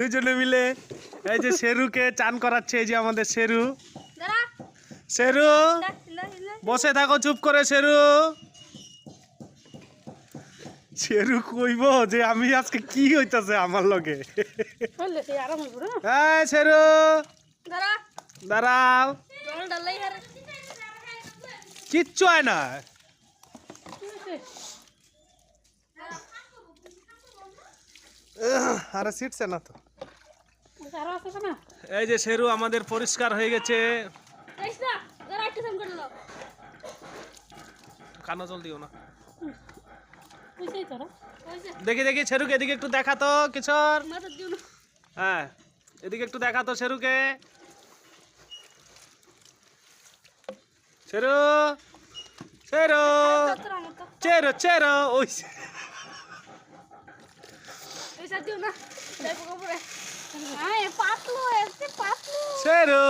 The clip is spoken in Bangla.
দুজনে মিলে এই যে শেরুকে চান করাচ্ছে, এই যে আমাদের শেরু। শেরু বসে থাকো চুপ করে। শেরু শেরু কইব যে আমি আজকে কি হইতাছে আমার লগে। এই শেরু দাঁড়াও, কিচ্ছু হয় না। আরে সিটছে না তো। এই যে শেরু আমাদের পরিষ্কার হয়ে গেছে। কানো জল দিও না। দেখি দেখি শেরুকে এদিকে একটু দেখা তো কিশোর। হ্যাঁ এদিকে একটু দেখা তো শেরুকে। শেরু শেরু চেরো চেরো ওই শেরু